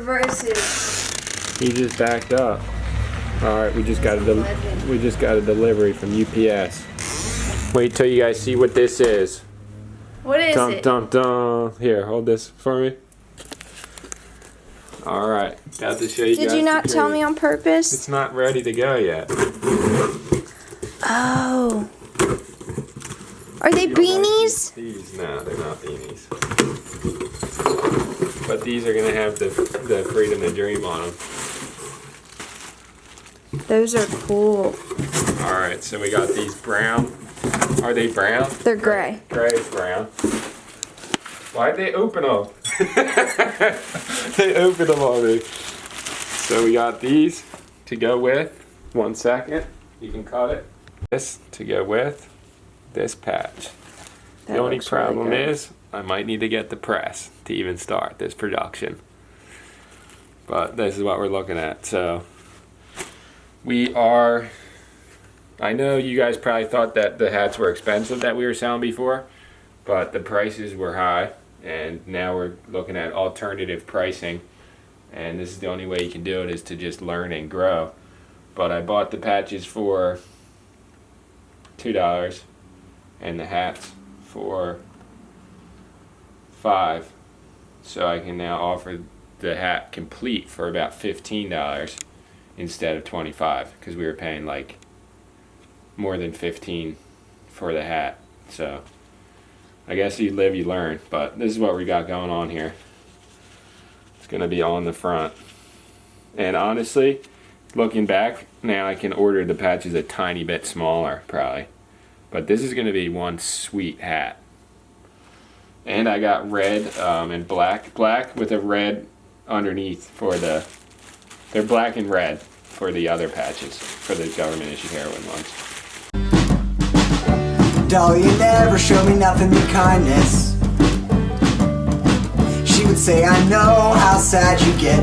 reverses. He just backed up. All right, we just got a delivery from UPS. Wait till you guys see what this is. What is it? Dun dun. Here, hold this for me. All right, got to show you guys. Did you not tell me on purpose? It's not ready to go yet. Oh. Are they beanies? These? No, they're not beanies. But these are gonna have the freedom to dream on them. Those are cool. All right, so we got these brown. Are they brown? They're gray. Gray is brown. Why'd they open them? They opened them on me. So we got these to go with. 1 second. You can cut it. This to go with this patch. The only problem is I might need to get the press to even start this production. But this is what we're looking at. So we are, I know you guys probably thought that the hats were expensive that we were selling before, but the prices were high, and now we're looking at alternative pricing, and this is the only way you can do it is to just learn and grow. But I bought the patches for $2 and the hats for $5, so I can now offer the hat complete for about $15 instead of $25, because we were paying like more than $15 for the hat. So I guess you live, you learn. But this is what we got going on here. It's gonna be on the front, and honestly, looking back now, I can order the patches a tiny bit smaller probably, but this is gonna be one sweet hat. And I got red and black with a red underneath for the, they're black and red for the other patches, for the government issued heroin ones. Doll, you never show me nothing but kindness. She would say, I know how sad you get.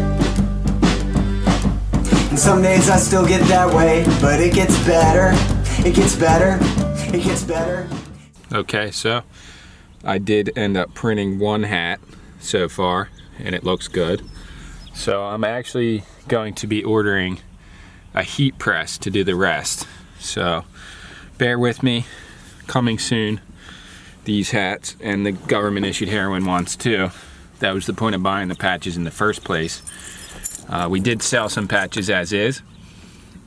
And some days I still get that way, but it gets better, it gets better, it gets better. Okay, so I did end up printing one hat so far, and it looks good. So I'm actually going to be ordering a heat press to do the rest. So bear with me, coming soon, these hats and the government issued heroin ones too. That was the point of buying the patches in the first place. We did sell some patches as is.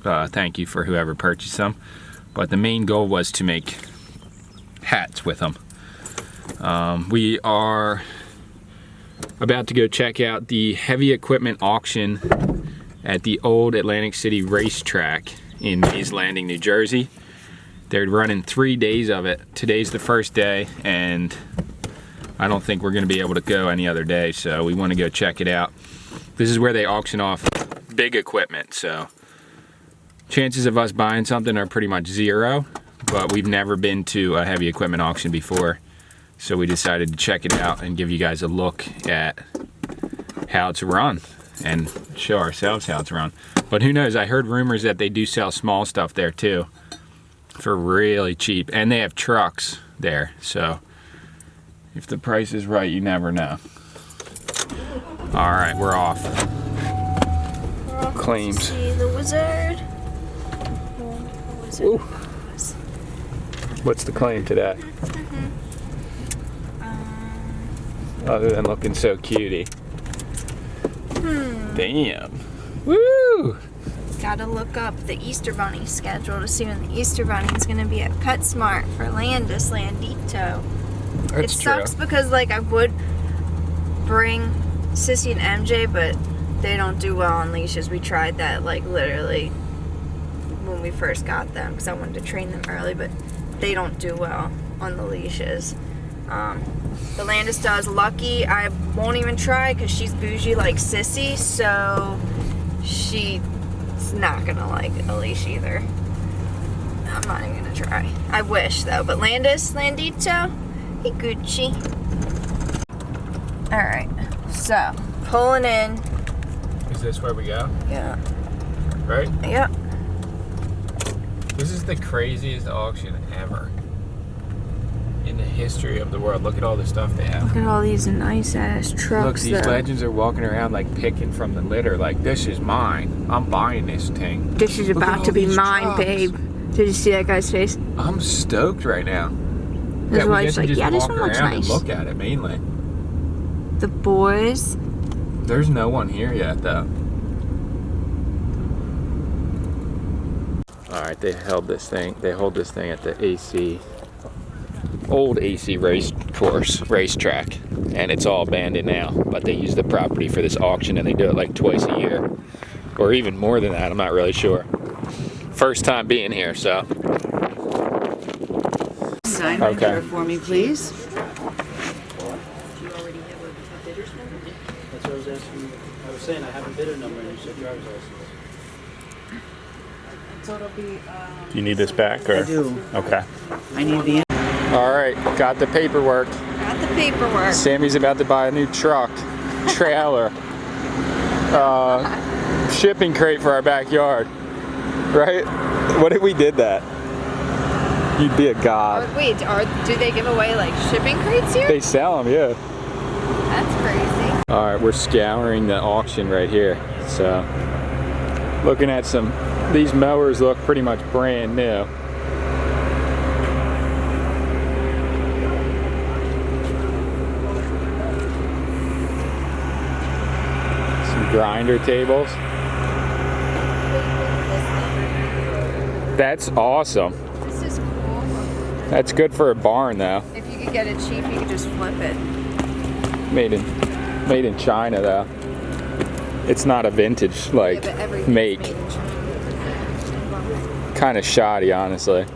Thank you for whoever purchased them. But the main goal was to make hats with them. We are about to go check out the heavy equipment auction at the old Atlantic City racetrack in Mays Landing, New Jersey. They're running 3 days of it. Today's the first day, and I don't think we're gonna be able to go any other day, so we wanna go check it out. This is where they auction off big equipment, so chances of us buying something are pretty much zero, but we've never been to a heavy equipment auction before, so we decided to check it out and give you guys a look at how it's run and show ourselves how it's run. But who knows, I heard rumors that they do sell small stuff there too for really cheap, and they have trucks there, so if the price is right, you never know. All right, we're off. Claims. See the wizard. Ooh. What's the claim today? Other than looking so cutie. Damn. Woo! Gotta look up the Easter Bunny schedule to see when the Easter Bunny is gonna be at PetSmart for Landis Landito. That's It sucks because like I would bring Sissy and MJ, but they don't do well on leashes. We tried that like literally when we first got them because I wanted to train them early, but they don't do well on the leashes. The Landis does. Lucky I won't even try because she's bougie like Sissy, so she's not gonna like a leash either. I'm not even gonna try. I wish though, but Landis Landito, he Gucci. All right, so pulling in. Is this where we go? Yeah. Right? Yep. This is the craziest auction ever. in the history of the world. Look at all the stuff they have. Look at all these nice ass Look, trucks. these though. legends are walking around like picking from the litter. Like, this is mine. I'm buying this thing. This is Look at about all to be these mine, trucks. babe. Did you see that guy's face? I'm stoked right now. His we wife's get to like, just yeah, this walk one looks around and nice. look at it mainly. The boys. There's no one here yet, though. All right, they hold this thing at the old AC racetrack, and it's all abandoned now. But they use the property for this auction, and they do it like twice a year, or even more than that. I'm not really sure. First time being here, so. Sign Okay. right for me, please. That's what I was asking. I was saying I have a bidder number, and you said driver's license. So it'll be, Do you need this back, or? I do. Okay. I need the, All right, got the paperwork. Got the paperwork. Sammy's about to buy a new truck, trailer, shipping crate for our backyard. Right? What if we did that? You'd be a god. Wait, do they give away like shipping crates here? They sell them, yeah. That's crazy. All right, we're scouring the auction right here. So, looking at these mowers look pretty much brand new. Some grinder tables. That's awesome. This is cool. That's good for a barn though. If you could get it cheap, you could just flip it. Made in China though. It's not a vintage like Yeah, but everything's make. made in China. Kind of shoddy, honestly.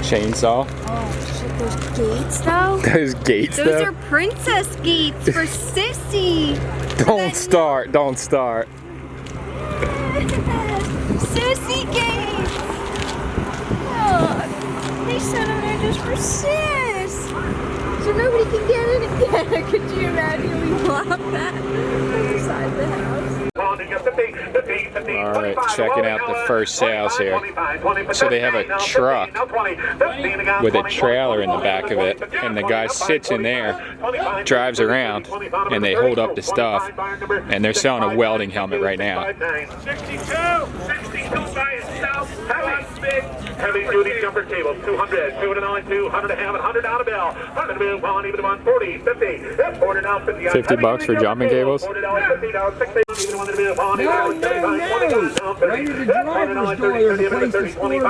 Chainsaw. Oh, shit, those gates though? Those gates Those though. are princess gates for Sissy. Don't start. Don't start. Sissy gates. Oh, they set them there just for Sis. So nobody can get in again. Could you imagine we plop that inside the house? All right, checking out the first sales here. So they have a truck with a trailer in the back of it, and the guy sits in there, drives around, and they hold up the stuff, and they're selling a welding helmet right now. 62 by itself, heavy duty jumper cables, 200, 209, 200 to have, 100 down a bill, 100 to move on, even to 140, 50, that's 40 now, 50. 50 bucks for jumping cables? $40, $50, 60, even one to move on, even No, no, no. Right at the driver's door, there's a place to store it in,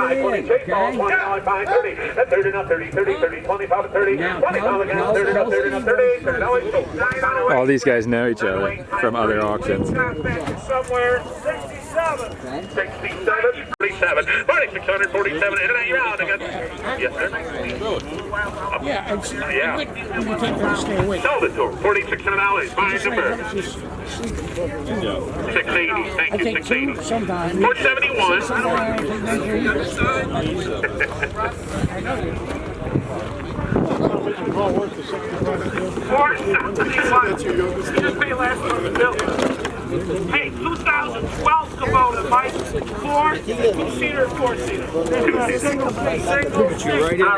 okay? $20, 5, 30, that's 30 now, 30, 30, 30, 25, 30, Now, 25 again, 30 now, 30 now, 30, $30, All these guys know each other from other auctions. somewhere, 67, 67, 47, 4647, in and out, you're out. Yes, sir. Yeah, it's, Yeah. you can't really stay awake. Sell it to her, $4,600, fine number. 680, thank you, Okay, 680. two, sometimes. 471. You just paid last month's bill. Hey, 2012 Kubota, Mike. Two-seater, four-seater. Single. All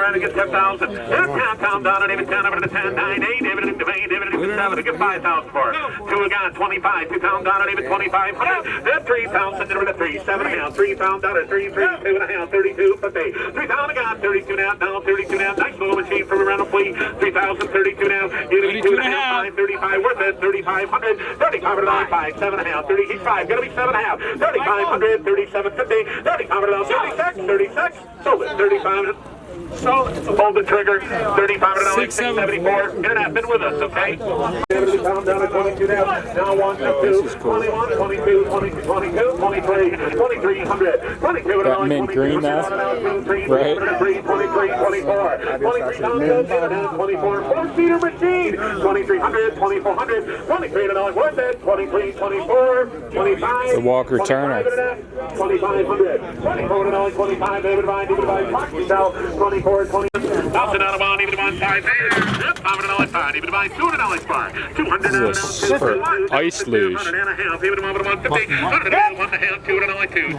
right, I get 10,000. Downtown, down, David 10, over to the 10, 9, 8, David and Dwayne, David and 7. I get 5,000 for it. Two again, 25. 2 pound down, David 2,500. Then 3,000, over to 3, 7 and a half. 3 pound down, 3, 2 and a half. 32, 50. 3,000 again, 32 now, down, 32 now. Nice little machine from around the fleet. 3,000, 32 now. 32 and a half, 5, 35, worth it. 3,500, 35, 5, 7 and a half. 30, he's 5, gotta be 7 and a half. 3,500, 3750, 3,500, 36, 36, sold it, 35. So, pull the trigger, $3,500, 674. Internet, been with us, okay? Down to 22 now. Now 1, 2, 21, 22, 22, 22, 23, 2300, 22, That mint green now, right? 23, 23, 24, 23,000, 24, four-seater machine, 2,300, 2,400, $23 worth it, 23, 24, 25. The Walker Turner. 2,500, $24, 25, David Vine, Rock yourself, 24, 20. Thousand out of one, even to one side there. Yep, $500 even to buy $200 bar. 200 This is for ice luge. 100 and a half, even to 150. 100 and 1 and a half, 2 and a half, 2 and a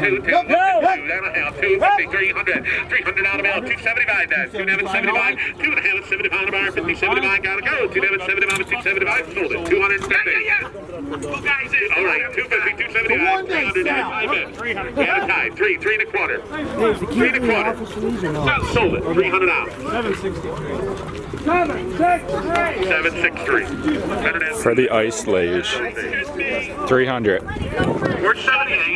half, 250, 300. 300 out of bounds, 275 then. 275, 2 and a half, 75 bar, 50, 75, gotta go. 275, 275, sold it. 250. Two guys in. All right, 250, 275, 300, 300. Yeah, tied. 3 and a quarter. 3 and a quarter. Sold it. 300 out. 763. For the ice luge. 300. We're 78.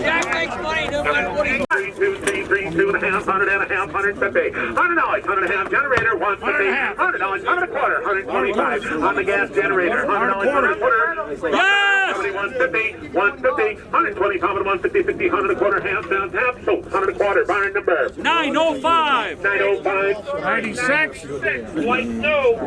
Jack makes money no matter what he 2, 3, 2 and a half, 100 and a half, 150. $100, 100 and a half, generator, 150. $100, 100 and a quarter, 125. On the gas generator, $100, 100 and a quarter. Yes! 150, 150, 125 and 150, 50, 100 and a quarter, half, down, tap, so 100 and a quarter, barn number 905. 905. 96. White snow.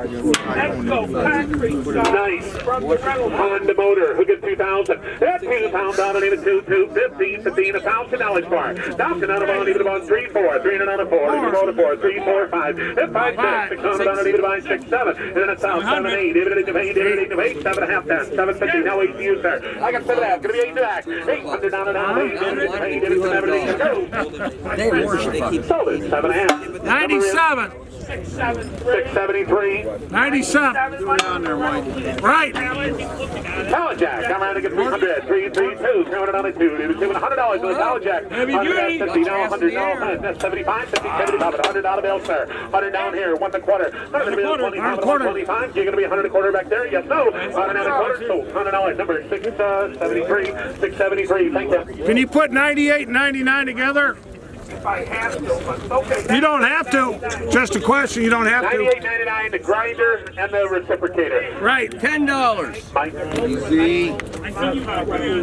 Expo factory. Nice. Honda motor. Who gets 2,000? That 2 pound down and even 2, 250, 15, $1,000 bar. 1,000 out of on even about 3, 4, 300 out of 4, even about 4, 3, 4, 5, 5, 6, 600 on even about 6, 7, and then a 7, 8, even 8, 8, 8, 7 and a half, 10, 750. Now 8 to you, sir. I got 7 and a half. Gonna be 8 to back. 800 down and down. 8, 8, 8, 7, go. They worship. Sold it. 7 and a half. 97. 673. 97. Right. Talent Jack, come around and get 300. 332, 200 on a 2. $200 for the Talent Jack. 100, 50, now 100, now 100. That's 75, 50, 75, 100 out of bill, sir. 100 down here, 1 and a quarter. 100 to be 25, 125. You're going to be 100 and a quarter back there? Yes, no. 100 and a quarter, so $100. Number 673, 673. Thank you. Can you put 98 and 99 together? If I have to, but okay. You don't have to. Just a question. You don't have to. 98.99, the grinder and the reciprocator. Right. $10. Mike.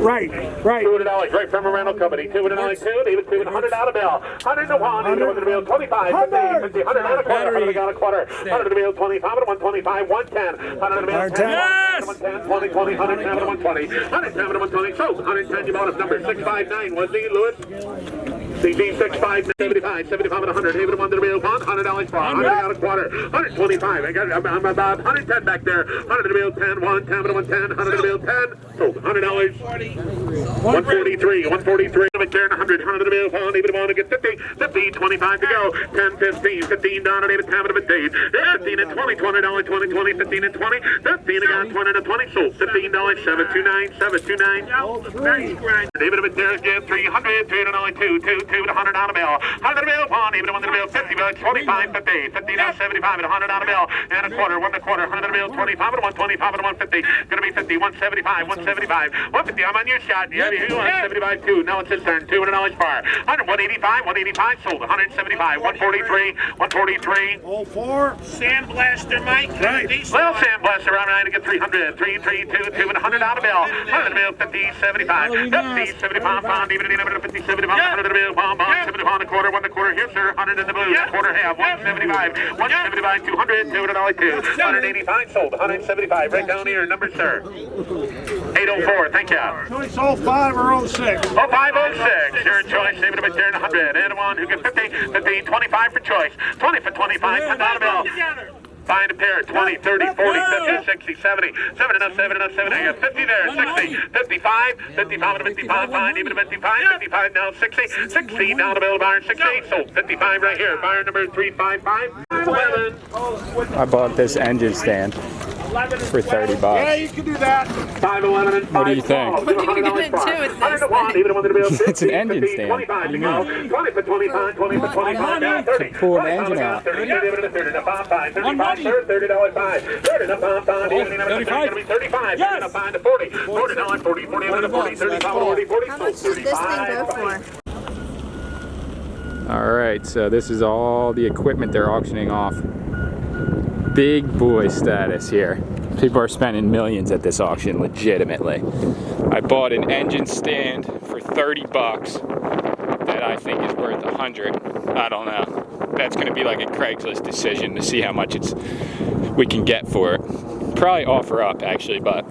Right. Right. $200 right from a rental company. 202, even 200 out of bill. 100 to 1, even to the bill 25, 50, 50, 100 out a quarter, 100 got a quarter. 100 to the bill 25, 125, 110, 100 to the bill 10, 110, 20, 20, 110 to 120, 110 to 120. So 110, you bought us number 659, wasn't he, Lewis? CG 65, 75, 75 and 100. Even 1 to the bill, $100 for 100 out a quarter. 125. I'm about 110 back there. 100 to the bill, 10, 1, 10 to 110, 100 to the bill, 10. So $100. 143, 143. McCarran 100, 100 to the bill, 1, even 1 to get 50, 50, 25 to go. 10, 15, 15 down and even 10 to the Dave. 15 and 20, $20, 20, 20, 15 and 20. 15 again, 20 to 20. So $15, 729, 729. David McCarran again, 300, 300, 2, 2 to 100 on a bill. 100 to the bill, 1, even 1 to the bill, 50, 25, 50, 50 down, 75 and 100 on a bill. And a quarter, 1 and a quarter, 100 to the bill, 25 and 125 and 150. Gonna be 50, 175, 175, 150. I'm on your shot. Yeah, you want 75 too. Now it's his turn. $200 bar. 100, 185, 185 sold. 175, 143, 143. 04. Sandblaster, Mike. Right. Little Sandblaster around 9 to get 300, 3, 3, 2, 2, and 100 out of bill. 100 to the bill, 50, 75, 50, 75 pound, even 50, 75, 100 to the bill, bomb, 70 pound, a quarter, 1 and a quarter. Here, sir. 100 in the blue, quarter half, 175, 175, 200, $200, 2, 185 sold. 175 right down here. Number, sir. 804. Thank you. Choice 05 or 06. 0506. Your choice. David McCarran 100. And one who gets 50, 50, 25 for choice. 20 for 25. $10 bill. Find a pair, 20, 30, 40, 50, 60, 70, 7 enough, 7 enough, 7 enough, 50 there, 60, 55, 55 and 55, find even 55, 55 now, 60, 60 down the middle of Byron, 68, so 55 right here, Byron number 355, 11. I bought this engine stand for 30 bucks. Yeah, you can do that. 511 and 5. What do you think? What are you gonna do with this thing? It's an engine stand. 25 to go. 20 for 25, 20 for 25, down 30. Pull an engine out. 30, 30, 5, 35, $30, 5. 30, 5, 5, even 35. 35, yes. 5 to 40. $40, 40, 40, 40, 35, 40, 40. How much did this thing go for? All right, so this is all the equipment they're auctioning off. Big boy status here. People are spending millions at this auction, legitimately. I bought an engine stand for 30 bucks that I think is worth 100. I don't know. That's gonna be like a Craigslist decision to see how much we can get for it. Probably offer up actually, but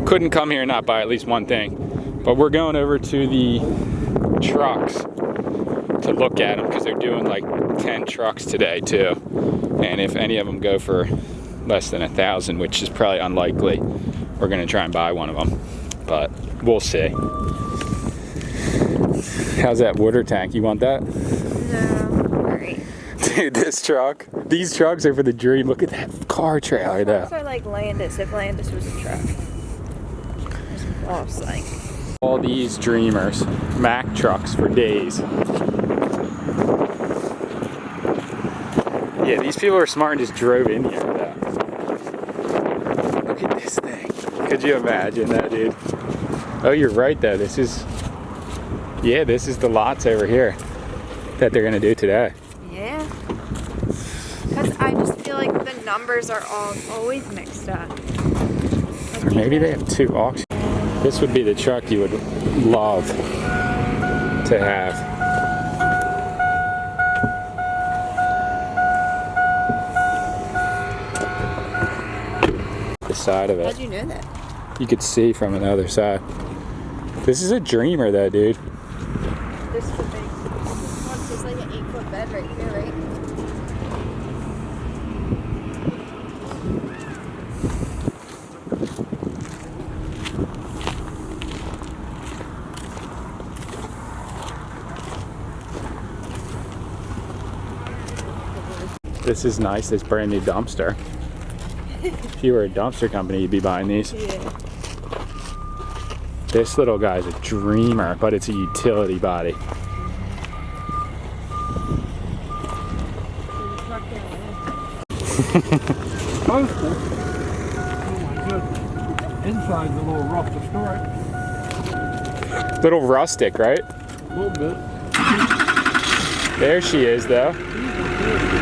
couldn't come here and not buy at least one thing. But we're going over to the trucks to look at them because they're doing like 10 trucks today too. And if any of them go for less than 1,000, which is probably unlikely, we're gonna try and buy one of them. But we'll see. How's that water tank? You want that? No. Alright. Dude, these trucks are for the dream. Look at that car trailer though. Trucks are like Landis, if Landis was a truck. It's almost like. All these Dreamers, Mack trucks for days. Yeah, these people are smart and just drove in here though. Look at this thing. Could you imagine that, dude? Oh, you're right though. This is the lots over here that they're gonna do today. Yeah. Because I just feel like the numbers are always mixed up. Or maybe they have 2 auctions. This would be the truck you would love to have. The side of it. How'd you know that? You could see from the other side. This is a Dreamer though, dude. This would be. This one's just like an 8-foot bed right here, right? This is nice, this brand new dumpster. If you were a dumpster company, you'd be buying these. Yeah. This little guy's a Dreamer, but it's a utility body. Postal. Oh my goodness. Inside's a little rough to start. Little rustic, right? A little bit. There she is, though.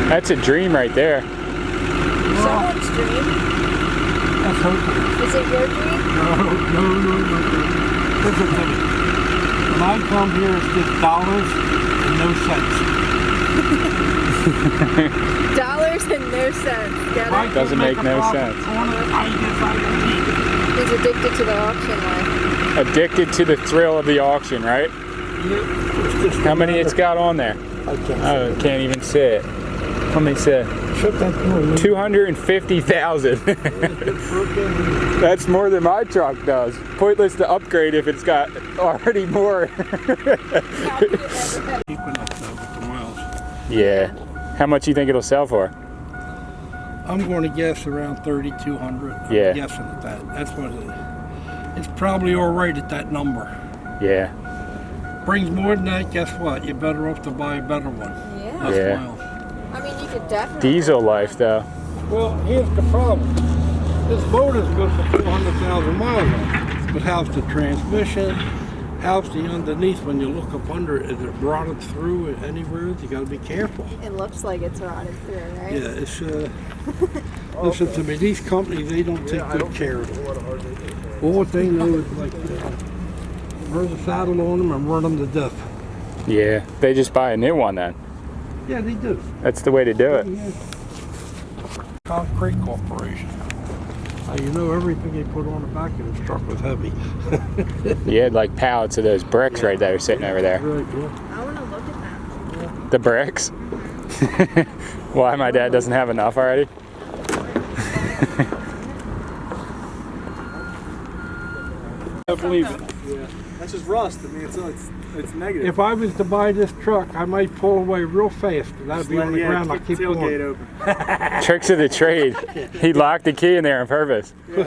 That's a Dream right there. Someone's dream. That's hopeful. Is it your dream? No. Listen to me. When I come here, it's just dollars and no cents. Dollars and no cents. Get it? Doesn't make no sense. He's addicted to the auction life. Addicted to the thrill of the auction, right? How many it's got on there? I Can't even see it. How many say? 250,000. That's more than my truck does. Pointless to upgrade if it's got already more. Yeah. How much you think it'll sell for? I'm going to guess around 3,200. I'm Yeah. guessing at that. That's what it is. It's probably all right at that number. Yeah. Brings more than that, guess what? You're better off to buy a better one. Yeah. Less Yeah. miles. I mean, you could definitely. Diesel life, though. Well, here's the problem. This motor's good for 400,000 miles on it. But how's the transmission? How's the underneath when you look up under it? Is it rotted through anywhere? You gotta be careful. It looks like it's rotted through, right? Yeah, it's listen to me, these companies, they don't take good care of it. All they know is like, burn the saddle on them and run them to death. Yeah. They just buy a new one then. Yeah, they do. That's the way to do it. Concrete Corporation. You know, everything they put on the back of this truck was heavy. You had like pallets of those bricks right there sitting over there. Really good. I want to look at that. The bricks? Why my dad doesn't have enough already? I believe it. Yeah. That's just rust. I mean, it's negative. If I was to buy this truck, I might pull away real fast. That'd be on the ground. I keep going. open. Tricks of the trade. He locked the key in there on purpose. Oh,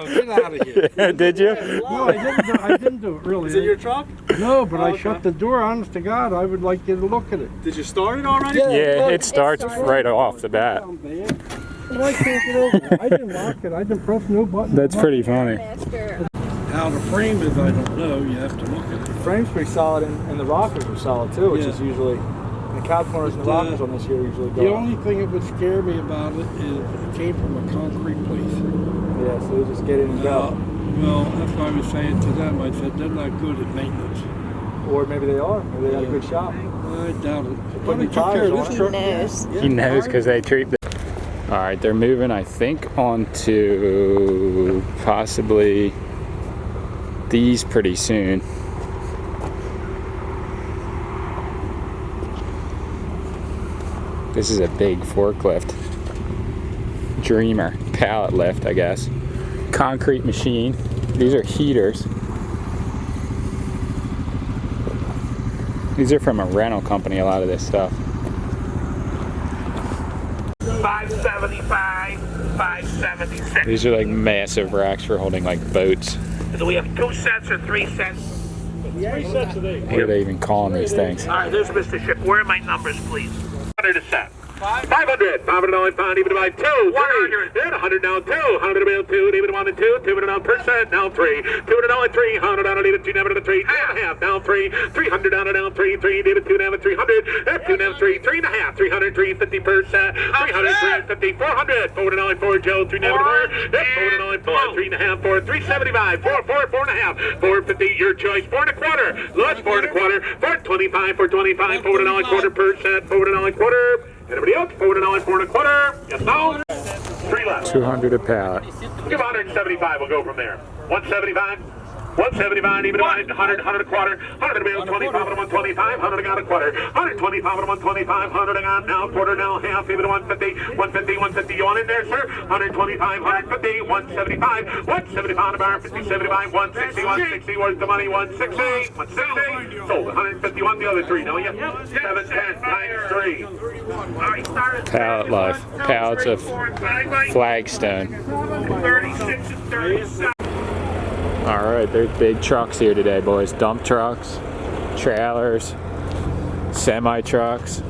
get out of here. Did you? No, I didn't do it really. Is it your truck? No, but I Okay. shut the door. Honest to God, I would like you to look at it. Did you start it already? Yeah, it starts right off the bat. But I can't get over it. I didn't lock it. I didn't press no button. That's pretty funny. Master. How the frame is, I don't know. You have to look at it. The frame's pretty solid, and the rockers are solid too, which Yeah. is usually the cow corners and the rockers on this here usually go. The only thing that would scare me about it is it came from a concrete place. Yeah, so they just get in and go. Well, that's why I was saying to them, I said, they're not good at maintenance. Or maybe they are. Maybe they got a good shop. I doubt it. put But new they took care tires of on this it. truck. Knows. He knows because they treat the... All right, they're moving, I think, onto possibly these pretty soon. This is a big forklift. Dreamer pallet lift, I guess. Concrete machine. These are heaters. These are from a rental company, a lot of this stuff. 575, 576. These are like massive racks for holding like boats. Do we have 2 sets or 3 sets? 3 sets of 8. What are they even calling these things? All right, there's Mr. Ship. Where are my numbers, please? 100 a set. 500. 500 only pound, even by 2. 100. Then 100 now 2. 100 to bill 2. Even 1 and 2. 200 on percent. Now 3. 200 only 3. 100 on even 2 never to 3. 3.5. Now 3. 300 down and down 3. 3. Even 2 never 300. F 2 never 3. 3.5. 300. 350 percent. 300. 350. 400. 400 only 4. Joe 3 never 4. F 400 only 4. 3.5. 4. 375. 4. 4. 4.5. 450. Your choice. 4 1/4. Lodge 4 1/4. 425. 425. 400 only quarter percent. 400 only quarter. Anybody else? 400 only 4 1/4. Yes, no? 3 left. 200 a pallet. Give 175. We'll go from there. 175. 175, even 100, 100 a quarter, 100 a bill, 25 and 125, 100 got a quarter, 125 and 125, 100 got now, quarter now, half, even 150, 150, 150, you want in there, sir? 125, 150, 175, 175 about 50, 75, 160, 160, where's the money? 160, 160, sold, 151, the other 3, don't you? 7, 10, times 3. Pallet life. Pallets of flagstone. 36 and 37. Alright, there's big trucks here today, boys. Dump trucks, trailers, semi-trucks.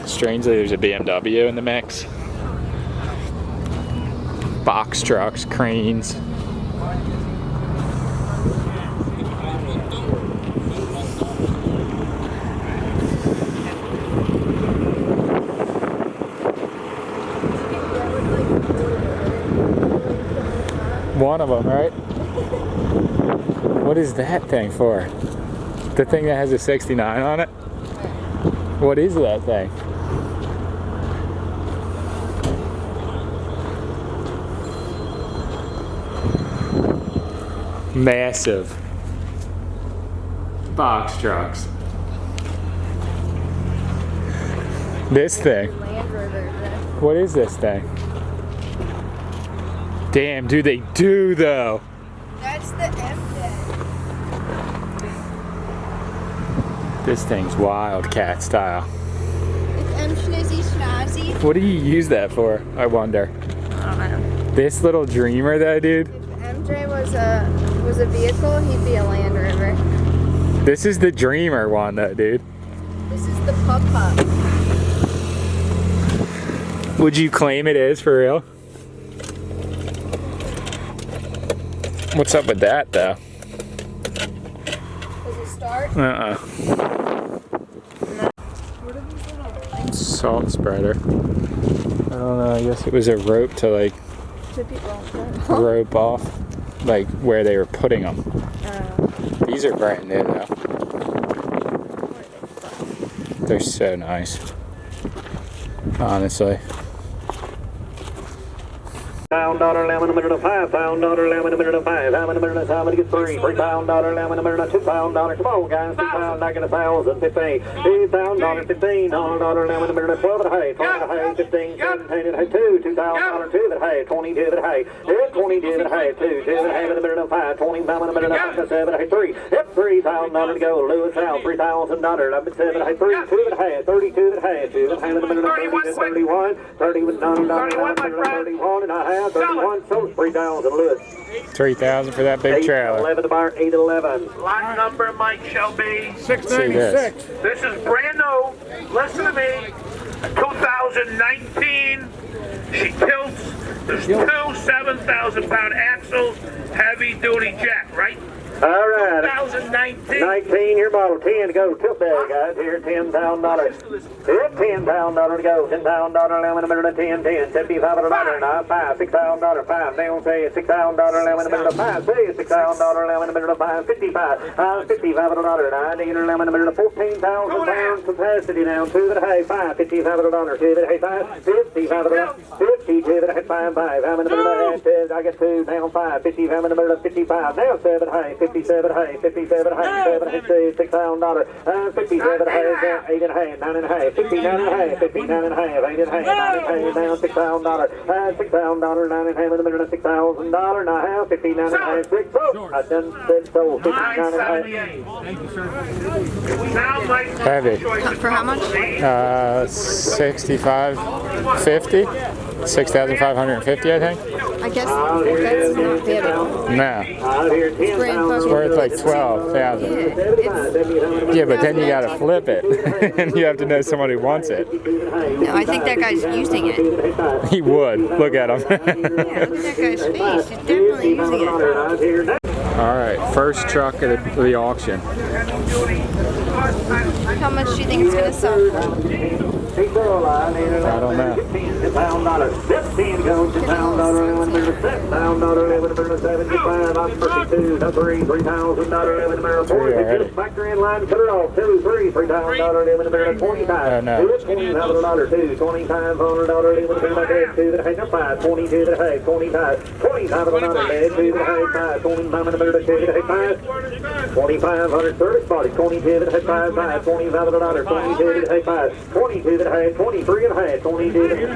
Strangely, there's a BMW in the mix. Box trucks, cranes. One of them, right? What is that thing for? The thing that has a 69 on it? What is that thing? Massive box trucks. This thing. What is this thing? Damn, dude, they do though. That's the M-Day. This thing's Wildcat style. It's M-Schnizzy Schnazzy. What do you use that for, I wonder? I don't know. This little Dreamer though, dude. If MJ was a vehicle, he'd be a Land Rover. This is the Dreamer one though, dude. This is the Pup-Pup. Would you claim it is for real? What's up with that though? Does it start? What are these little things? Salt spreader. I don't know, I guess it was a rope to like Should be rope off like where they were putting them. These are brand new though. They're so nice. Honestly. $1 lamb in a minute of $5, $1 lamb in a minute of $5, how many minutes, how many get $3, $3 lamb in a minute of $2, come on guys, $2, I get 1,000, 15, $8,000, 15, $100 lamb in a minute of 12 and a half, 12 and a half, 15, 17 and a half, $2, $2,000, 2 and a half, 22 and a half, 22 and a half, 2, 2 and a half in a minute of 5, 20 in a minute of 7 and a half, 3, yep, $3,000 to go, Lewis House, $3,000, I've been 7 and a half, 3, 2 and a half, 32 and a half, 2 and a half in a minute of 31, 31 and a half, 31, so 3,000, Lewis. 3,000 for that big trailer. 11 to bar, 811. Lot number, Mike Shelby. 696. This is brand new. Listen to me. 2019. She tilts. There's 2 7,000-pound axles, heavy duty jack, right? All right. 2019. 19, your model 10 to go. Tilt that, guys. Here, $10,000. Here, $10,000 to go. $10,000 lemon a minute of 10, 10. $7,500, not 5. $6,000, 5. They don't say it. $6,000 lemon a minute of 5. Say it. $6,000 lemon a minute of 5. $55. $5,500. $9 lemon a minute of 14,000 pounds capacity down. 2 that hay, 5. $5,500. 2 that hay, 5. $5,500. 52 that hay, 5. 5. How many minute I get 2 down 5. 55 in the middle of 55. Now 7 hay. 57 hay, 57 hay, 7 hay, $6,000. 57 hay, 8 and a half, 9 and a half, 59 and a half, 59 and a half, 8 and a half, 9 and a half, down $6,000. $6,000, 9 and a half in the middle of $6,000. Now I have 59 and a half, 6 sold. I done said sold. 59 and a half. Heavy. For how much? 65.50, 6,550, I think. I guess that's not bad at all. No, It's worth like 12,000. Yeah, but then you gotta flip it, and you have to know someone who wants it. No, I think that guy's using it. He would. Look at him. Yeah, look at that guy's face. He's definitely using it. All right, first truck of the auction. How much do you think it's gonna sell for? I don't know. $15 goes to $10, $11, $7, $75, I'm $32, $3,000, $11, $40. Factor in line, cut it off. $2, $3, $3,000, $11, $25. No. $20,000, $2, $2,500, $11, $2 that hang up 5, 22 that hang 25, $25,000, 2 that hang 5, 25 that hang 5, $2,500, 30 spotted, 22 that hang 5, $25,000, 22 that hang 5, 22 that hang 23 and a half, 22 that hang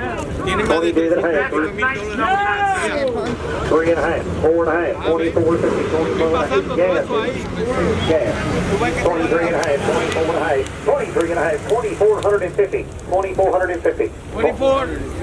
3 and a half, 4 and a half, 24, 50, 24 and a half, gas, 23 and a half, 24 and a half, 23 and a half, 2,450, 2,450, 24 and a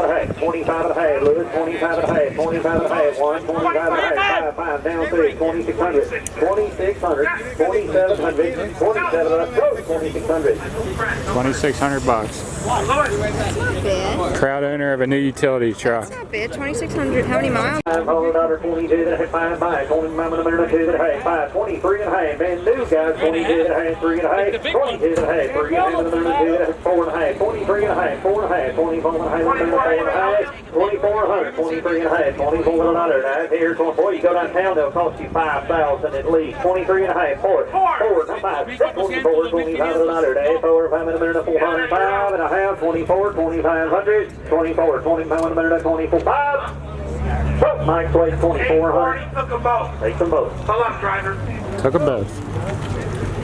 half, 25 and a half, Lewis, 25 and a half, 25 and a half, 1, 25 and a half, 5, down 6, 2,600, 2,600, 2,700, 27 and a half, 2,600. $2,600. That's not bad. Proud owner of a new utility truck. Not bad. 2,600. How many miles? $500, 22 that had 5, 5, 25 and a minute, 2 that had 5, 23 and a half, man, new guys, 22 that had 3 and a half, 22 that had 3 and a half, 2 that had 4 and a half, 23 and a half, 4 and a half, 24 and a half, 4 and a half, 2,400, 23 and a half, 24 and a half, here, boy, you go downtown, they'll cost you 5,000 at least, 23 and a half, 4, 5, 6, 24, 25 and a half, 4, 5 and a minute, 405 and a half, 24, 2,500, 24, 25 and a minute, 24, 5. So, Mike Wade, 2,400. Took them both. Take them both. Hold up, driver. Took them both.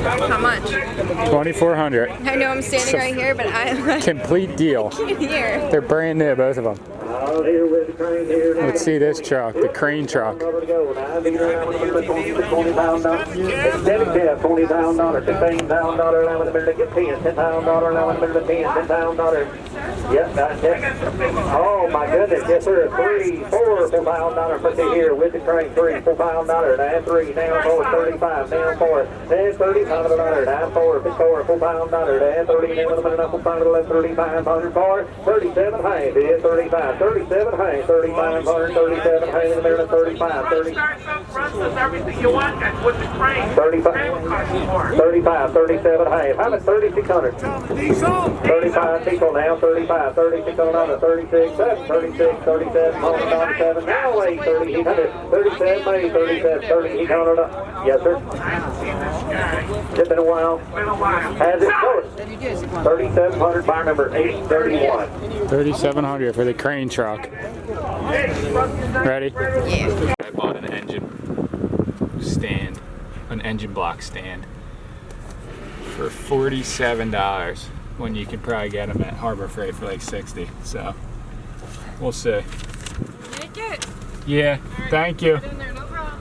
How much? 2,400. I know I'm standing right here, but I'm Complete deal. here. They're brand new, both of them. Out here with the crane here. Let's see this truck, the crane truck. $20,000, $20,000, $15,000, now in the minute, get 10, $10,000, now in the minute, 10, $10,000. Yep, that's it. Oh my goodness, yes sir, 3, 4, $4,000, put it here with the crane, 3, $4,000, now 3, now 4, 35, now 4, then $35, now 4, 4, $4,000, now 30, now in the minute, 4,500, 3,500, 4, 37, hey, 35, 37, hey, 3,500, 37, hey, in the minute, 35, 30. Everything you want, that's what the crane. 35, 37, hey, how about 3,600? 35 people now, 35, 36 on another, 36, 36, 37, 37, now 8, 3,800, 37, 8, 37, 3,800. Yes, sir. It's been a while. Has it sold? 3,700, buy number 831. 3,700 for the crane truck. Ready? Yeah. I bought an engine stand, an engine block stand for $47 when you can probably get them at Harbor Freight for like 60. So we'll see. Make it. Yeah, thank you. Get in there, no problem.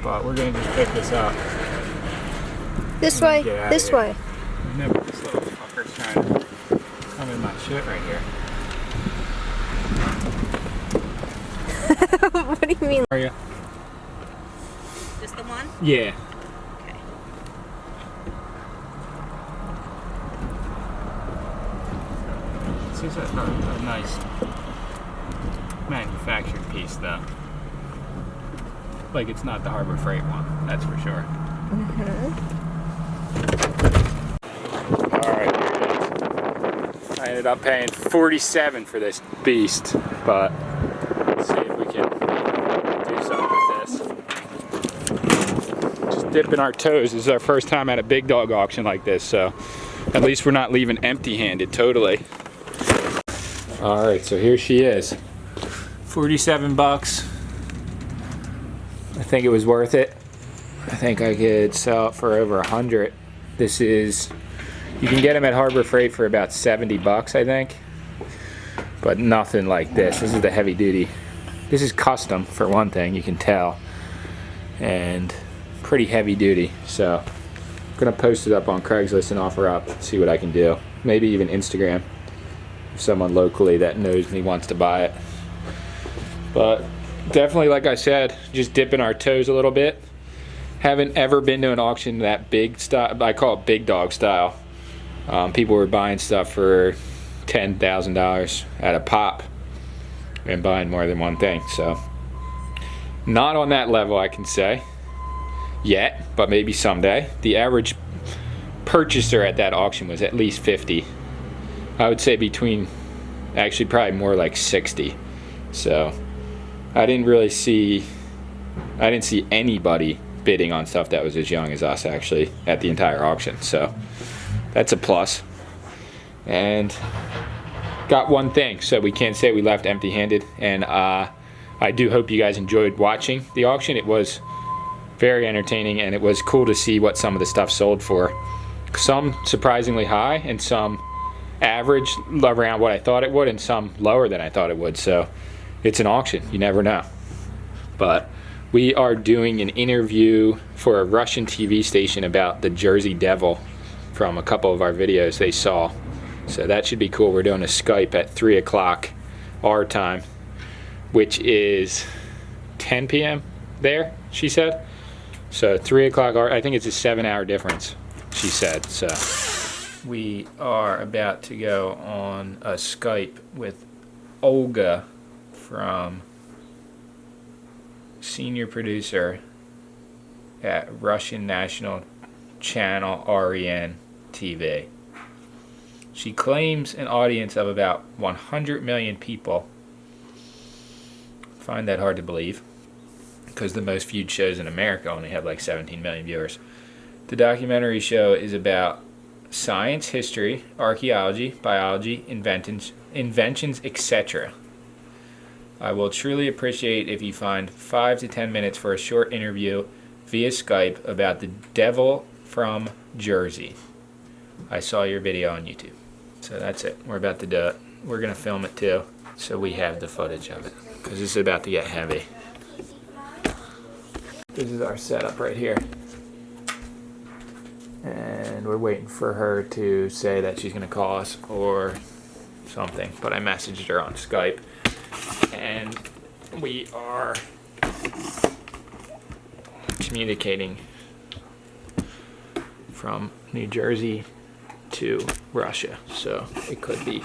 But we're gonna just pick this up. This way. Get outta This here. way. No, but this little fucker's trying to come in my shit right here. What do you mean? How are you? Just the one? Yeah. Seems like a nice manufactured piece though. Like it's not the Harbor Freight one, that's for sure. Alright, here it is. I ended up paying $47 for this beast, but let's see if we can do something with this. Just dipping our toes. This is our first time at a big dog auction like this, so at least we're not leaving empty-handed totally. All right, so here she is. 47 bucks. I think it was worth it. I think I could sell it for over 100. This is, you can get them at Harbor Freight for about 70 bucks, I think. But nothing like this. This is the heavy duty. This is custom for one thing, you can tell. And pretty heavy duty. So I'm gonna post it up on Craigslist and offer up, see what I can do. Maybe even Instagram. If someone locally that knows me wants to buy it. But definitely, like I said, just dipping our toes a little bit. Haven't ever been to an auction that big style. I call it big dog style. People were buying stuff for $10,000 at a pop and buying more than one thing. So not on that level, I can say yet, but maybe someday. The average purchaser at that auction was at least 50. I would say between, actually probably more like 60. So I didn't see anybody bidding on stuff that was as young as us actually at the entire auction. So that's a plus. And got one thing, so we can't say we left empty-handed. And I do hope you guys enjoyed watching the auction. It was very entertaining, and it was cool to see what some of the stuff sold for. Some surprisingly high, and some average around what I thought it would, and some lower than I thought it would. So it's an auction, you never know. But we are doing an interview for a Russian TV station about the Jersey Devil from a couple of our videos they saw. So that should be cool. We're doing a Skype at 3 o'clock our time, which is 10 p.m. there, she said. So 3 o'clock, I think it's a 7-hour difference, she said. So we are about to go on a Skype with Olga from senior producer at Russian National Channel REN TV. She claims an audience of about 100 million people. Find that hard to believe, because the most viewed shows in America only have like 17 million viewers. The documentary show is about science, history, archaeology, biology, inventions, etc. I will truly appreciate if you find 5 to 10 minutes for a short interview via Skype about the devil from Jersey. I saw your video on YouTube. So that's it. We're about to do it. We're going to film it too, so we have the footage of it, because this is about to get heavy. This is our setup right here. And we're waiting for her to say that she's going to call us or something. But I messaged her on Skype. And we are communicating from New Jersey to Russia. So it could be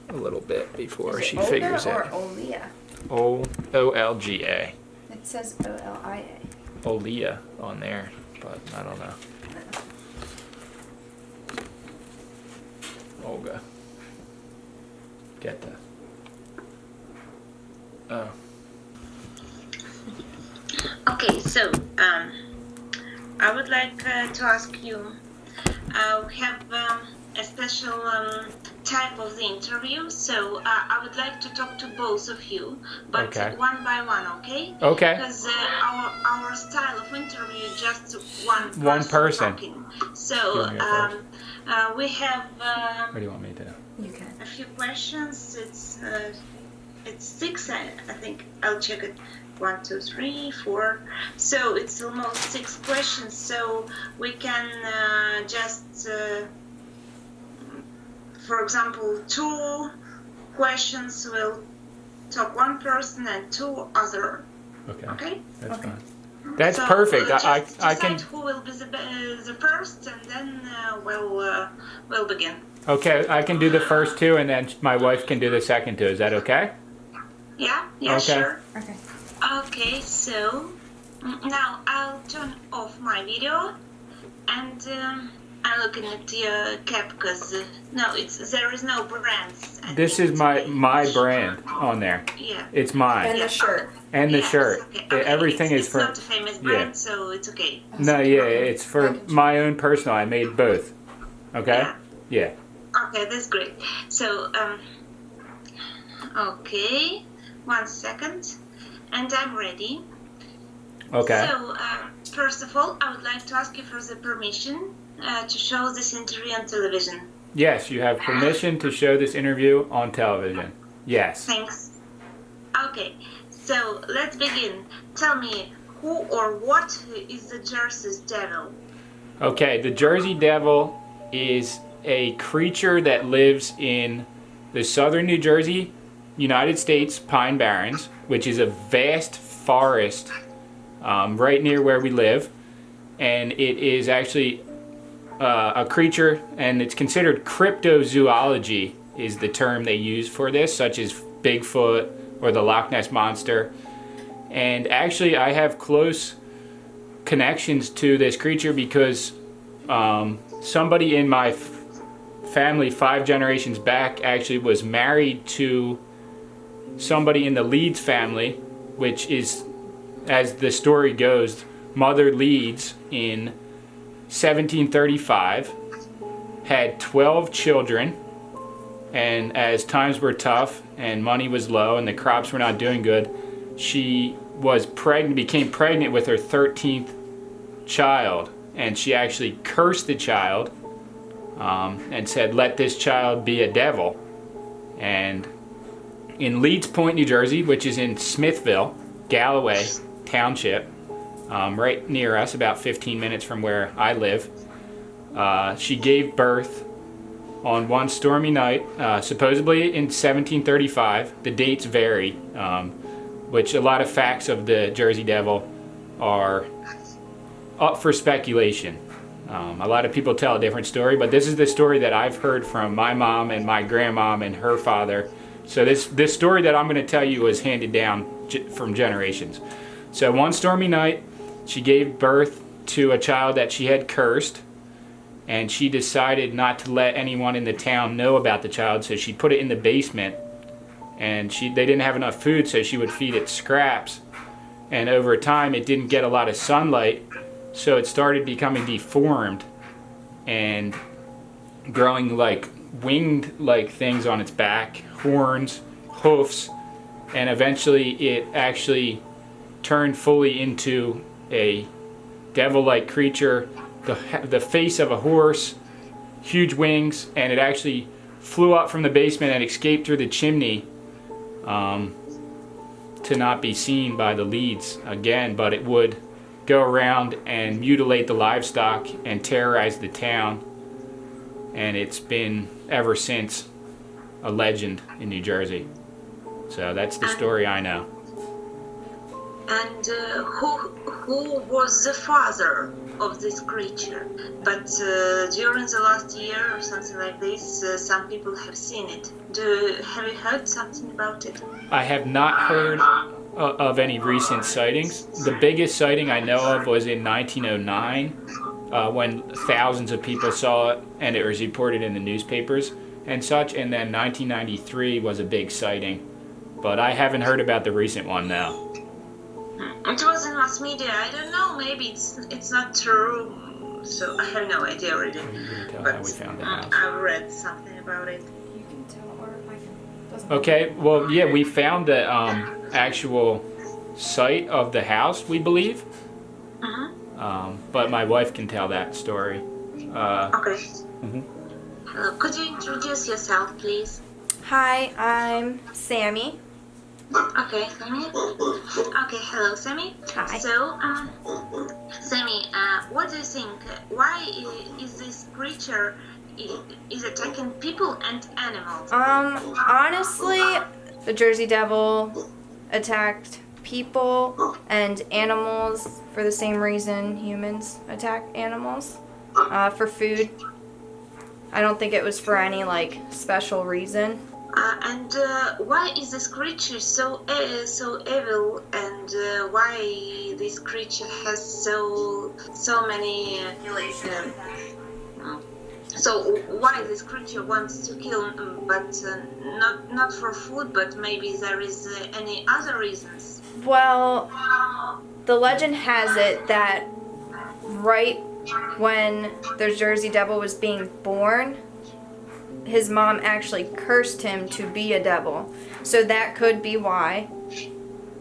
a little bit before she figures it out. Olga O-L-G-A. It says O-L-I-A. Olia on there, but I don't know. Olga. Get that. Oh. Okay, so I would like to ask you, we have a special type of the interview, so I would like to talk to both of you, but one by one, okay? Okay. Because our style of interview is just one person talking. So we have what do you want me to do? You can. a few questions. It's 6, I think. I'll check it. 1, 2, 3, 4. So it's almost 6 questions. So we can just, for example, 2 questions will talk one person and 2 other. Okay. Okay. That's fine. That's So, perfect. I I can. who will be the first, and then we'll begin. Okay, I can do the first 2, and then my wife can do the second 2. Is that okay? Yeah. Okay. Sure. Okay. Okay, so now I'll turn off my video, and I'm looking at your cap because there is no brands. This is my brand on there. Yeah. It's mine. And the shirt. And the Yes, shirt. okay. Everything it's is for. not a famous brand, so it's okay. No, yeah, it's for my own personal. I made both. Okay. Yeah. Okay, that's great. So okay, 1 second, and I'm ready. Okay. So, first of all, I would like to ask you for the permission to show this interview on television. Yes, you have permission to show this interview on television. Yes. Thanks. Okay, so let's begin. Tell me, who or what is the Jersey Devil? Okay, the Jersey Devil is a creature that lives in the southern New Jersey, United States Pine Barrens, which is a vast forest right near where we live. And it is actually a creature, and it's considered cryptozoology is the term they use for this, such as Bigfoot or the Loch Ness Monster. And actually, I have close connections to this creature because somebody in my family 5 generations back actually was married to somebody in the Leeds family, which is, as the story goes, Mother Leeds in 1735 had 12 children, and as times were tough and money was low and the crops were not doing good, she was pregnant, became pregnant with her 13th child, and she actually cursed the child and said, "Let this child be a devil." And in Leeds Point, New Jersey, which is in Smithville, Galloway Township, right near us, about 15 minutes from where I live, she gave birth on one stormy night, supposedly in 1735. The dates vary, which a lot of facts of the Jersey Devil are up for speculation. A lot of people tell a different story, but this is the story that I've heard from my mom and my grandmom and her father. So this story that I'm going to tell you was handed down from generations. So one stormy night, she gave birth to a child that she had cursed, and she decided not to let anyone in the town know about the child, so she put it in the basement, and they didn't have enough food, so she would feed it scraps. And over time, it didn't get a lot of sunlight, so it started becoming deformed and growing like winged-like things on its back, horns, hoofs, and eventually it actually turned fully into a devil-like creature, the face of a horse, huge wings, and it actually flew up from the basement and escaped through the chimney to not be seen by the Leeds again, but it would go around and mutilate the livestock and terrorize the town, and it's been ever since a legend in New Jersey. So that's the story I know. And who was the father of this creature? But during the last year or something like this, some people have seen it. Have you heard something about it? I have not heard of any recent sightings. The biggest sighting I know of was in 1909 when thousands of people saw it and it was reported in the newspapers and such. And then 1993 was a big sighting. But I haven't heard about the recent one now. It was in mass media. I don't know. Maybe it's not true. So I have no idea really. But how we found the house. I read something about it. Okay. Well, yeah, we found the actual site of the house, we believe. But my wife can tell that story. Okay. Could you introduce yourself, please? Hi, I'm Sammy. Okay, Sammy. Okay, hello, Sammy. Hi. So, Sammy, what do you think? Why is this creature is attacking people and animals? Honestly, the Jersey Devil attacked people and animals for the same reason humans attack animals, for food. I don't think it was for any like special reason. And why is this creature so evil? And why this creature has so many? So why this creature wants to kill, but not for food, but maybe there is any other reasons? Well, the legend has it that right when the Jersey Devil was being born, his mom actually cursed him to be a devil. So that could be why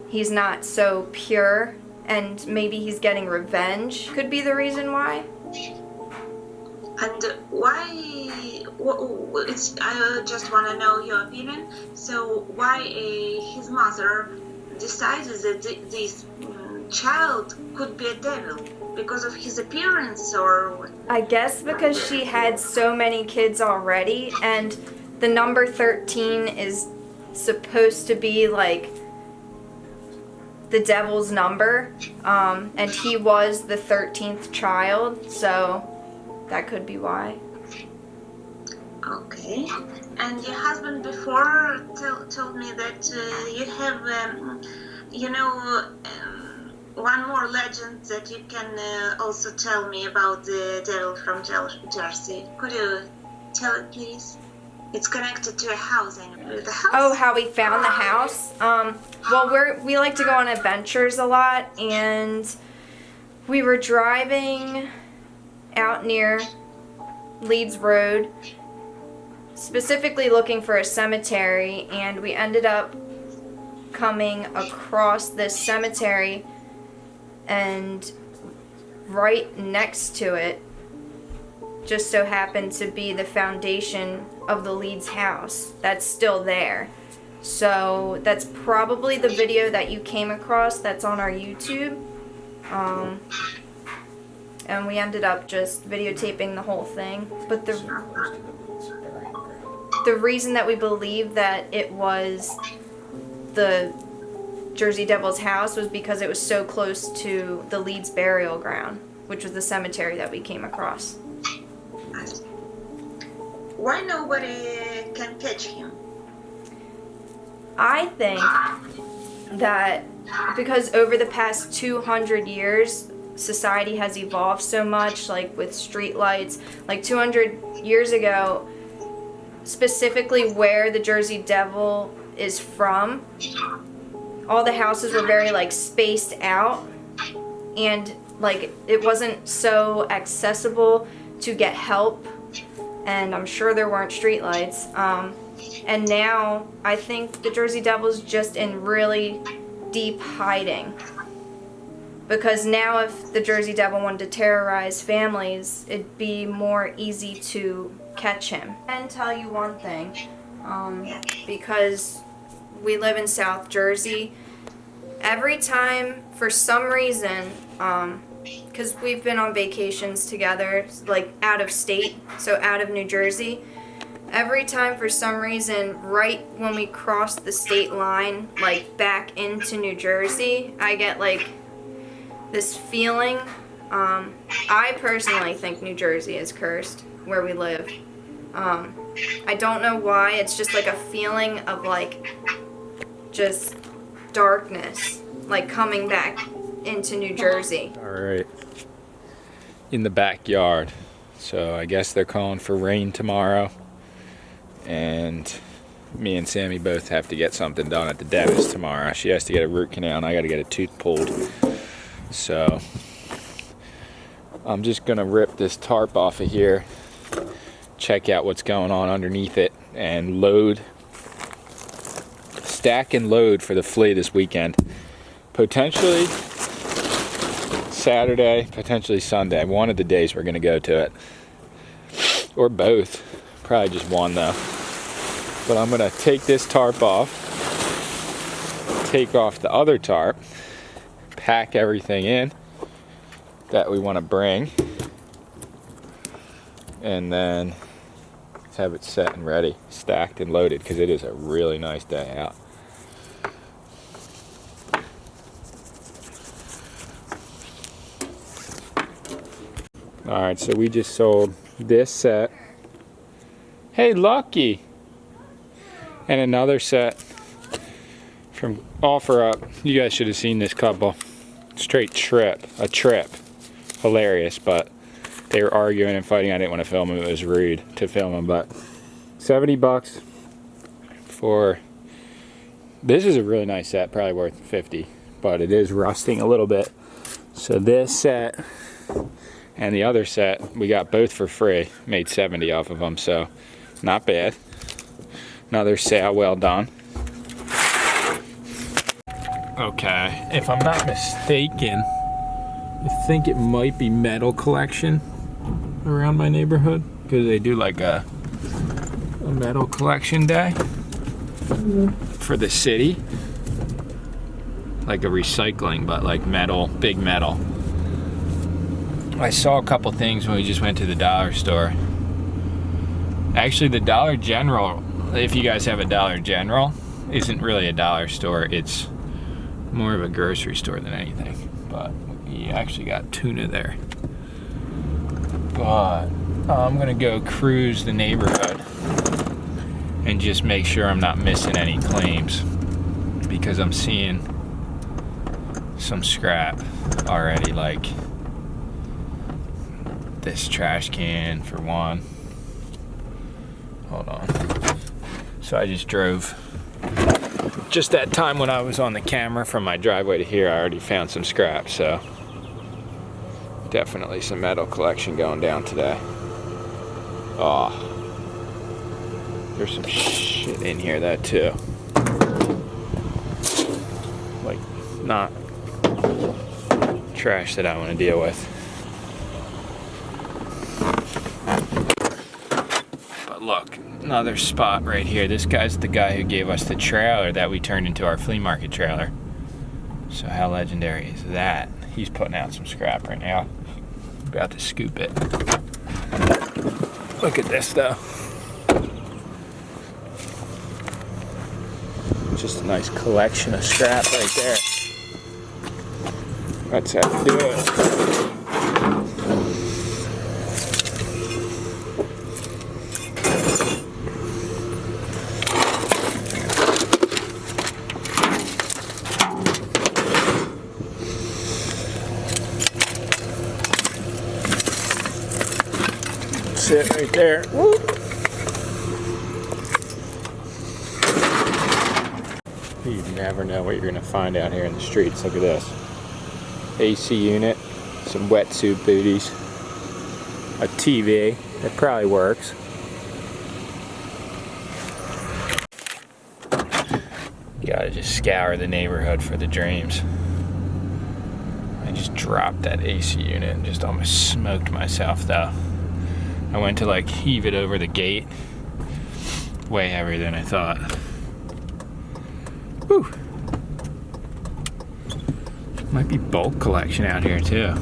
he's not so pure and maybe he's getting revenge could be the reason why. And why? I just want to know your opinion. So why his mother decided that this child could be a devil? Because of his appearance, or? I guess because she had so many kids already, and the number 13 is supposed to be like the devil's number, and he was the 13th child, so that could be why. Okay. And your husband before told me that you have, one more legend that you can also tell me about the devil from Jersey. Could you tell it, please? It's connected to a house. The house. Oh, how we found the house? Well, we like to go on adventures a lot, and we were driving out near Leeds Road, specifically looking for a cemetery, and we ended up coming across this cemetery, and right next to it just so happened to be the foundation of the Leeds house that's still there. So that's probably the video that you came across that's on our YouTube. And we ended up just videotaping the whole thing. But the reason that we believe that it was the Jersey Devil's house was because it was so close to the Leeds burial ground, which was the cemetery that we came across. Why nobody can catch him? I think that because over the past 200 years, society has evolved so much, like with street lights. Like 200 years ago, specifically where the Jersey Devil is from, all the houses were very like spaced out, and like it wasn't so accessible to get help, and I'm sure there weren't street lights. And now I think the Jersey Devil's just in really deep hiding, because now if the Jersey Devil wanted to terrorize families, it'd be more easy to catch him. And tell you one thing, because we live in South Jersey, every time, for some reason, because we've been on vacations together, like out of state, so out of New Jersey, every time for some reason, right when we cross the state line, like back into New Jersey, I get like this feeling. I personally think New Jersey is cursed, where we live. I don't know why, it's just like a feeling of like just darkness, like coming back into New Jersey. All right, in the backyard. So I guess they're calling for rain tomorrow, and me and Sammy both have to get something done at the dentist tomorrow. She has to get a root canal and I got to get a tooth pulled. So I'm just gonna rip this tarp off of here, check out what's going on underneath it, and load, stack and load for the flea this weekend. Potentially Saturday, potentially Sunday. One of the days we're gonna go to it, or both. Probably just one though. But I'm gonna take this tarp off, take off the other tarp, pack everything in that we want to bring, and then have it set and ready, stacked and loaded, because it is a really nice day out. Alright, so we just sold this set. Hey, Lucky! And another set from OfferUp. You guys should have seen this couple. Straight trip. A trip. Hilarious, but they were arguing and fighting. I didn't want to film them. It was rude to film them, but $70 for... This is a really nice set, probably worth 50, but it is rusting a little bit. So this set and the other set, we got both for free. Made 70 off of them, so not bad. Another sale well done. Okay, if I'm not mistaken, I think it might be Metal Collection around my neighborhood, because they do like a metal collection day for the city. Like a recycling, but like metal, big metal. I saw a couple things when we just went to the dollar store. Actually, the Dollar General, if you guys have a Dollar General, isn't really a dollar store. It's more of a grocery store than anything. But we actually got tuna there. But I'm gonna go cruise the neighborhood and just make sure I'm not missing any claims, because I'm seeing some scrap already, like this trash can for one. Hold on. So I just drove, just that time when I was on the camera from my driveway to here, I already found some scrap, so definitely some metal collection going down today. Oh, there's some shit in here that too. Like, not trash that I want to deal with. But look, another spot right here. This guy's the guy who gave us the trailer that we turned into our flea market trailer. So how legendary is that? He's putting out some scrap right now. About to scoop it. Look at this though. Just a nice collection of scrap right there. Let's have to do it. Sit right there. Whoop. You never know what you're gonna find out here in the streets. Look at this. AC unit, some wetsuit booties, a TV, it probably works. You gotta just scour the neighborhood for the dreams. I just dropped that AC unit and just almost smoked myself though. I went to like heave it over the gate. Way heavier than I thought. Whew. Might be bulk collection out here too.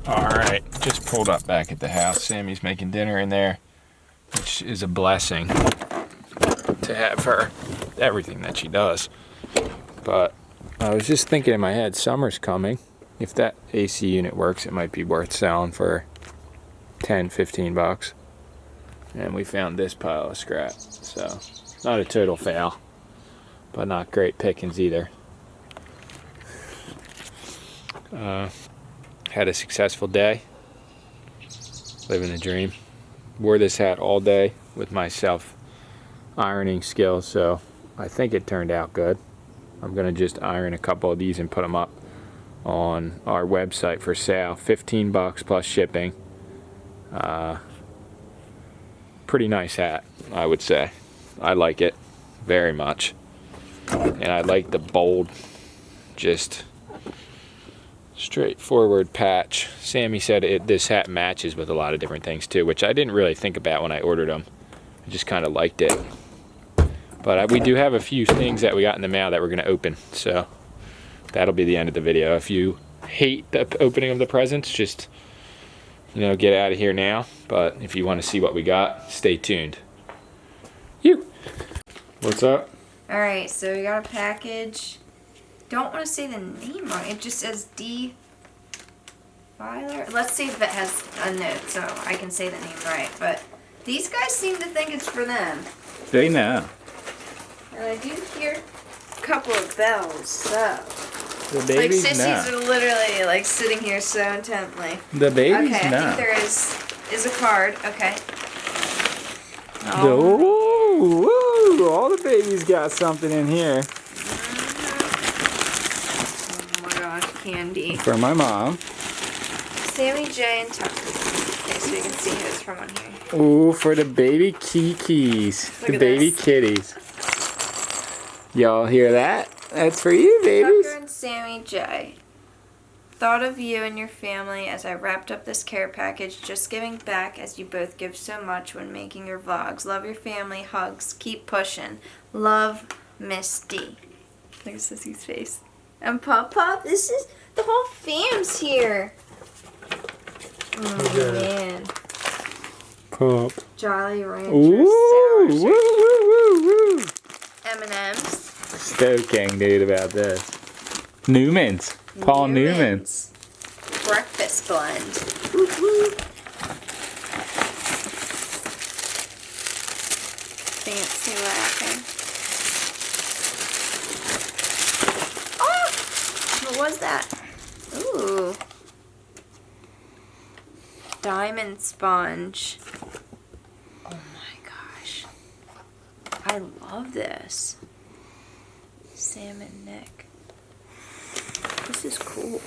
Alright, just pulled up back at the house. Sammy's making dinner in there, which is a blessing to have her, everything that she does. But I was just thinking in my head, summer's coming. If that AC unit works, it might be worth selling for 10, 15 bucks. And we found this pile of scrap, so not a total fail, but not great pickings either. Had a successful day, living the dream. Wore this hat all day with my self ironing skills, so I think it turned out good. I'm gonna just iron a couple of these and put them up on our website for sale. 15 bucks plus shipping. Pretty nice hat, I would say. I like it very much. And I like the bold, just straightforward patch. Sammy said this hat matches with a lot of different things too, which I didn't really think about when I ordered them. I just kind of liked it. But we do have a few things that we got in the mail that we're going to open, so that'll be the end of the video. If you hate the opening of the presents, just, you know, get out of here now. But if you want to see what we got, stay tuned. What's up? Alright, so we got a package. Don't want to say the name on it. It just says D. Filer. Let's see if it has a note so I can say the name right. But these guys seem to think it's for them. They know. And I do hear a couple of bells, so. The babies like, know. sissies are literally like sitting here so intently. The babies okay, know. I think there is a card. Okay. Oh, all the babies got something in here. Oh my gosh, candy. For my mom. Sammy J and Tucker. Okay, so you can see who it's from on here. Ooh, for the baby kikis. The baby kitties. Y'all hear that? That's for you, babies. Tucker and Sammy J. Thought of you and your family as I wrapped up this care package, just giving back as you both give so much when making your vlogs. Love your family, hugs, keep pushing. Love, Miss D. Look at Sissy's face. And Pop Pop, this is, the whole fam's here. Oh man. Pop. Jolly Rancher Woo, sour woo, woo, woo, woo. M&M's. Stoking, dude, about this. Newman's. Paul Newman's. Breakfast blend. Woo-hoo. Fancy wrapping. Oh! What was that? Ooh. Diamond sponge. Oh my gosh. I love this. Salmon neck. This is cool.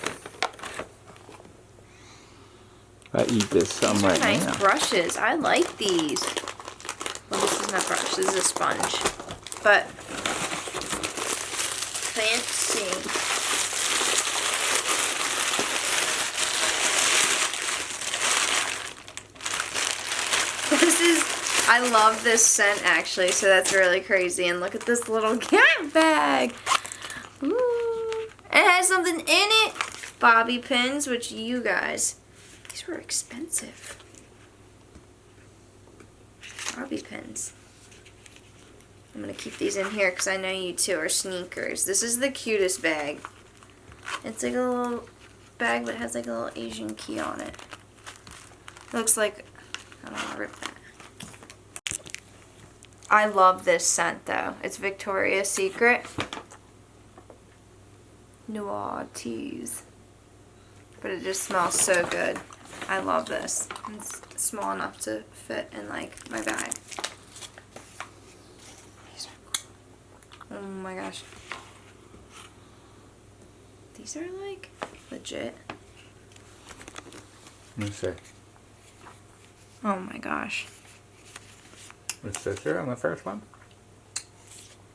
I eat this some These are right nice now. brushes. I like these. Well, this is not brush. This is a sponge. But fancy. This is. I love this scent actually. So that's really crazy. And look at this little cat bag. Ooh. It has something in it. Bobby pins, which you guys. These were expensive. Bobby pins. I'm going to keep these in here because I know you two are sneakers. This is the cutest bag. It's like a little bag but it has like a little Asian key on it. Looks like, I don't want to rip that. I love this scent though. It's Victoria's Secret. Noir Tease. But it just smells so good. I love this. It's small enough to fit in like my bag. These are cool. Oh my gosh. These are like legit. Let me see. Oh my gosh. Is sister on the first one?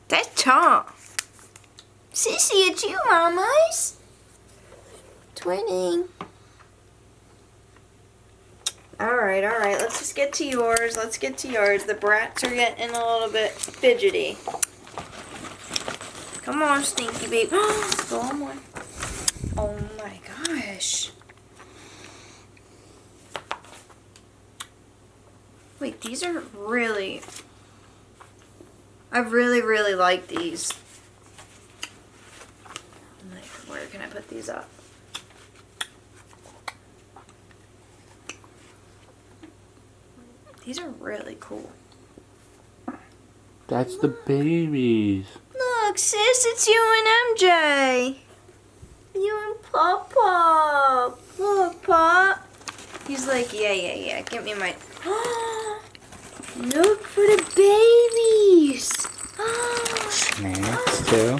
That's Tom. Sissy, it's you, mamas. Twinning. Alright, let's just get to yours. The brats are getting a little bit fidgety. Come on, stinky baby. Go on one. Oh my gosh. Wait, these are really... I really like these. Like, where can I put these up? These are really cool. That's the babies. Look, sis, it's you and MJ. You and Pop Pop. Look, Pop. He's like, yeah. Give me my... Look for the babies. Snacks, too.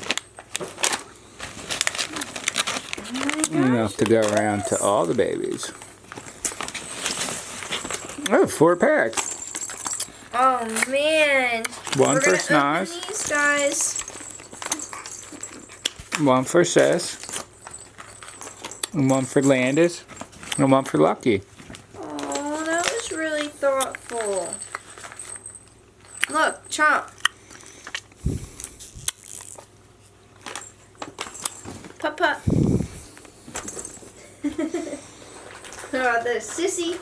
Oh my gosh. Enough to go around to all the babies. Oh, 4 packs. Oh, man. One We're for gonna Snaz. open these, guys. One for Sis. And one for Landis. And one for Lucky. Oh, that was really thoughtful. Look, Chomp. Pup. How about this, Sissy?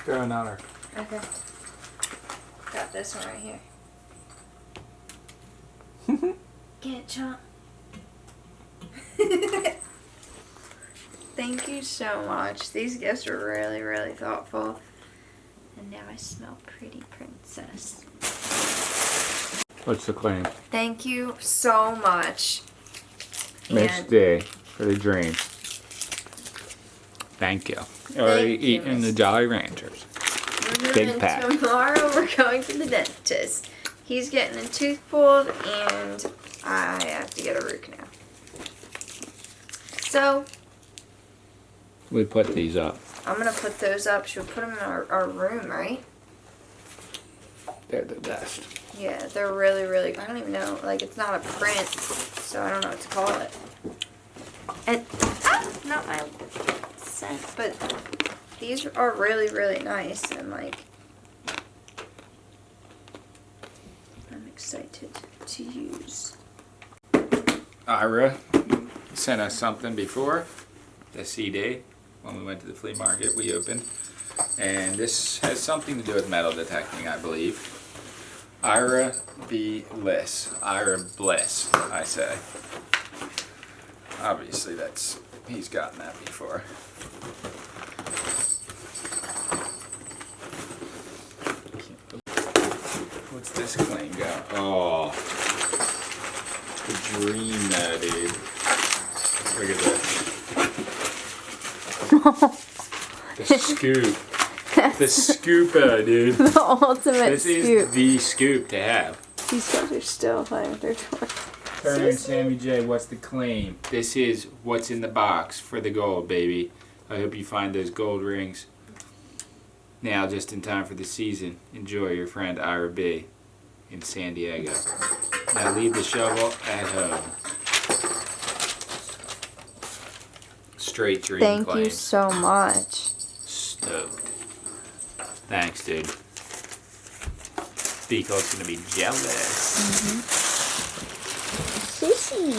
Throw another. Okay. Got this one right here. Get it, Chomp. Thank you so much. These gifts were really thoughtful. And now I smell pretty, princess. What's the claim? Thank you so much. Miss And D for the dream. Thank you. Already Thank you, eating the Miss Jolly Ranchers. Big and pack. tomorrow we're going to the dentist. He's getting a tooth pulled and I have to get a root canal. So We put these up. I'm gonna put those up. Should we put them in our room, right? They're the best. Yeah, they're really, really, I don't even know, like it's not a print, so I don't know what to call it. And, not my scent, but these are really, really nice and like, I'm excited to use. Ira sent us something before, the CD, when we went to the flea market we opened. And this has something to do with metal detecting, I believe. Ira B. Bliss. Ira Bliss, I say. Obviously he's gotten that before. What's this claim go? Oh. The dream though, dude. Look at this. The scoop. The scooper, dude. The ultimate This scoop. is the scoop to have. These guys are still playing their toy. Turner and Sammy J, what's the claim? This is what's in the box for the gold, baby. I hope you find those gold rings now just in time for the season. Enjoy, your friend Ira B. in San Diego. Now leave the shovel at home. Straight dream Thank claims. you so much. Stoked. Thanks, dude. Beaco's gonna be jealous. Sissy,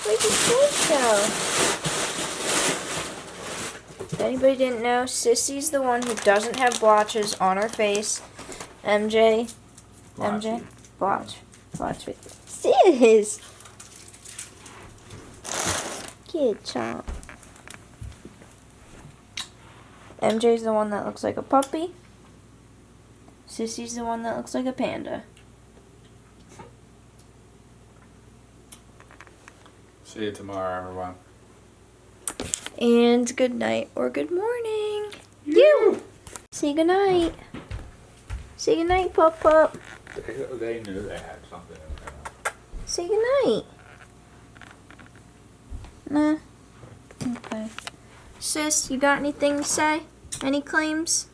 where'd you go? If anybody didn't know, Sissy's the one who doesn't have blotches on her face. MJ, blotch it. Sis! Good job. MJ's the one that looks like a puppy. Sissy's the one that looks like a panda. See you tomorrow, everyone. And good night or good morning. You! Say good night. Say good night, Pup Pup. They knew they had something in there. Say good night. Nah. Okay. Sis, you got anything to say? Any claims?